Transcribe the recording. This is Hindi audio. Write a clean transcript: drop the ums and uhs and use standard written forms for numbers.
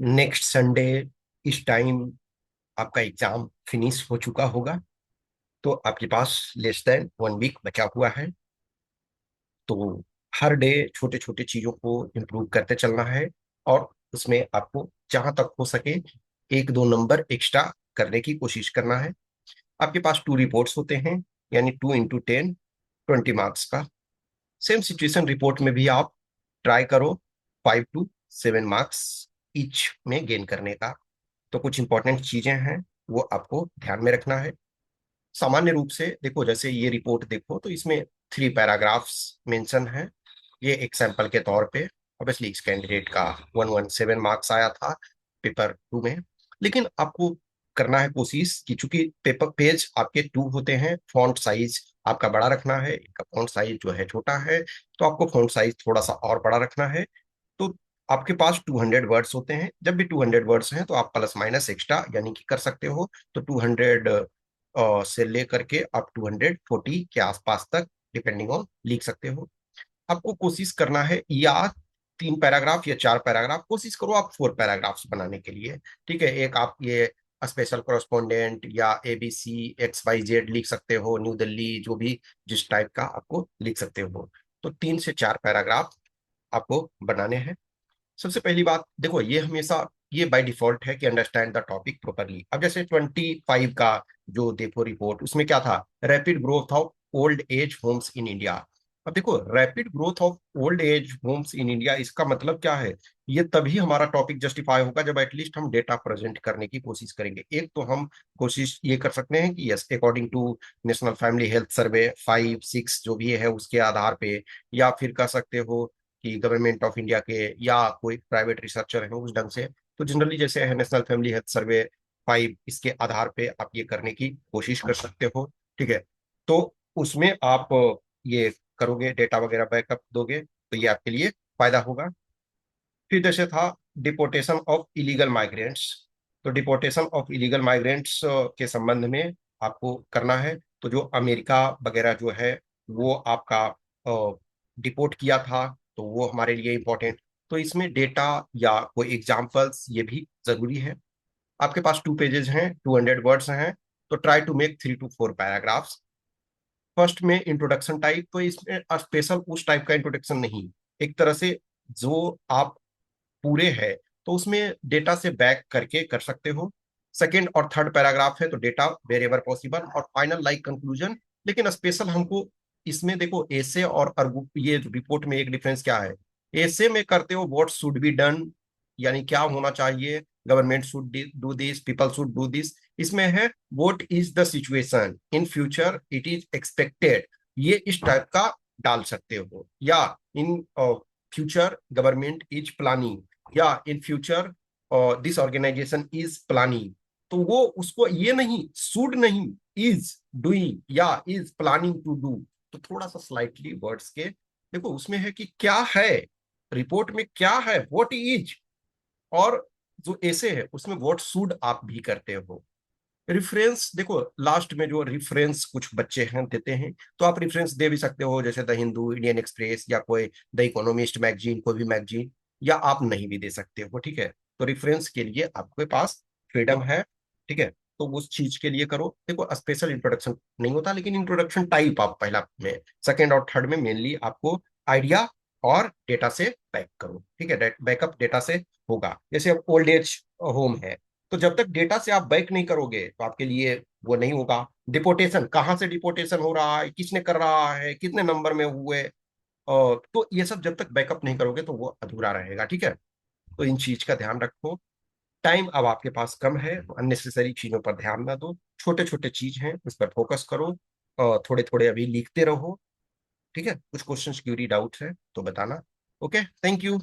नेक्स्ट संडे इस टाइम आपका एग्जाम फिनिश हो चुका होगा। तो आपके पास लेस देन 1 वीक बचा हुआ है। तो हर डे छोटे छोटे चीजों को इम्प्रूव करते चलना है। और उसमें आपको जहां तक हो सके 1-2 नंबर एक्स्ट्रा करने की कोशिश करना है। आपके पास 2 रिपोर्ट्स होते हैं, यानी 2 × 10, 20 मार्क्स का। सेम सिचुएशन रिपोर्ट में भी आप ट्राई करो 5 to 7 मार्क्स ईच में गेन करने का। तो कुछ इंपॉर्टेंट चीजें हैं, वो आपको ध्यान में रखना है। सामान्य रूप से देखो, जैसे ये रिपोर्ट देखो तो इसमें 3 पैराग्राफ्स मेंशन है। ये एक सैंपल के तौर पे ऑब्वियसली इस कैंडिडेट का 117 मार्क्स आया था पेपर 2 में। लेकिन आपको करना है कोशिश कि चूंकि पेपर पेज आपके 2 होते हैं, फॉन्ट साइज आपका बड़ा रखना है, इनका फॉन्ट साइज जो है छोटा है, तो आपको फॉन्ट साइज थोड़ा सा और बड़ा रखना है। तो आपके पास 200 वर्ड्स होते हैं। जब भी 200 वर्ड्स हैं तो आप प्लस माइनस एक्स्ट्रा यानी कि कर सकते हो। तो 200 से लेकर के आप 240 के आसपास तक डिपेंडिंग ऑन लिख सकते हो। आपको कोशिश करना है या 3 पैराग्राफ या 4 पैराग्राफ, कोशिश करो आप 4 पैराग्राफ्स बनाने के लिए। ठीक है, एक आप ये स्पेशल कॉरेस्पॉन्डेंट या ABC XYZ लिख सकते हो, न्यू दिल्ली, जो भी जिस टाइप का आपको लिख सकते हो। तो 3 से 4 पैराग्राफ आपको बनाने हैं। सबसे पहली बात देखो, ये हमेशा ये बाय डिफॉल्ट है कि अंडरस्टैंड द टॉपिक प्रॉपरली। अब जैसे 25 का जो देखो रिपोर्ट, उसमें क्या था, rapid growth of old age homes in India. अब देखो, rapid growth of old age homes in India, इसका मतलब क्या है? ये तभी हमारा टॉपिक जस्टिफाई होगा जब एटलीस्ट हम डेटा प्रेजेंट करने की कोशिश करेंगे। एक तो हम कोशिश ये कर सकते हैं कि yes, according to national family health survey 5-6 जो भी है उसके आधार पे, या फिर कह सकते हो कि गवर्नमेंट ऑफ इंडिया के या कोई प्राइवेट रिसर्चर है उस ढंग से। तो जनरली जैसे है नेशनल फैमिली हेल्थ सर्वे 5, इसके आधार पे आप ये करने की कोशिश कर सकते हो। ठीक है, तो उसमें आप ये करोगे, डेटा वगैरह बैकअप दोगे, तो ये आपके लिए फायदा होगा। फिर जैसे था डिपोर्टेशन ऑफ इलीगल माइग्रेंट्स। तो डिपोर्टेशन ऑफ इलीगल माइग्रेंट्स के संबंध में आपको करना है। तो जो अमेरिका वगैरह जो है वो आपका डिपोर्ट किया था, तो वो हमारे लिए इंपॉर्टेंट। तो इसमें डेटा या कोई एग्जांपल्स ये भी जरूरी है। आपके पास 2 पेजेस हैं, 200 वर्ड्स हैं। तो try to make 3 to 4 paragraphs. First में इंट्रोडक्शन टाइप, तो इसमें स्पेशल उस टाइप का इंट्रोडक्शन नहीं, एक तरह से जो आप पूरे है तो उसमें डेटा से बैक करके कर सकते हो। सेकेंड और थर्ड पैराग्राफ है तो डेटा वेर एवर पॉसिबल, और फाइनल लाइक कंक्लूजन। लेकिन स्पेशल हमको इसमें देखो, एसे और ये रिपोर्ट में एक डिफरेंस क्या है। एसे में करते हो व्हाट शुड बी डन, यानी क्या होना चाहिए, government should do this, people should do this. इसमें है what is the situation in future, it is expected. ये इस टाइप का डाल सकते हो, या in future government is planning, या in future this organisation is planning. तो वो उसको ये नहीं, शुड नहीं, इज डूइंग या इज प्लानिंग टू डू। तो थोड़ा सा स्लाइटली वर्ड्स के देखो, उसमें है कि क्या है, रिपोर्ट में क्या है, व्हाट इज। और जो ऐसे है उसमें व्हाट शुड आप भी करते हो। रिफरेंस देखो, लास्ट में जो रिफरेंस कुछ बच्चे हैं देते हैं, तो आप रिफरेंस दे भी सकते हो, जैसे द हिंदू, इंडियन एक्सप्रेस, या कोई द इकोनॉमिस्ट मैगजीन, कोई भी मैगजीन। या आप नहीं भी दे सकते हो। ठीक है, तो रिफरेंस के लिए आपके पास फ्रीडम है। ठीक है, तो उस चीज के लिए करो। देखो, स्पेशल इंट्रोडक्शन नहीं होता, लेकिन इंट्रोडक्शन टाइप आप पहला में, सेकेंड और थर्ड में मेनली आपको आइडिया और डेटा से बैक करो। ठीक है, बैकअप डेटा से होगा। जैसे अब ओल्ड एज होम है, तो जब तक डेटा से आप बैक नहीं करोगे तो आपके लिए वो नहीं होगा। डिपोर्टेशन, कहाँ से डिपोर्टेशन हो रहा है, किसने कर रहा है, कितने नंबर में हुए, तो ये सब जब तक बैकअप नहीं करोगे तो वो अधूरा रहेगा। ठीक है, तो इन चीज का ध्यान रखो। टाइम अब आपके पास कम है, तो अननेसेसरी चीजों पर ध्यान ना दो। छोटे छोटे चीज हैं उस पर फोकस करो, थोड़े थोड़े अभी लिखते रहो। ठीक है, कुछ क्वेश्चन क्यूरी डाउट्स है तो बताना। Okay, thank you.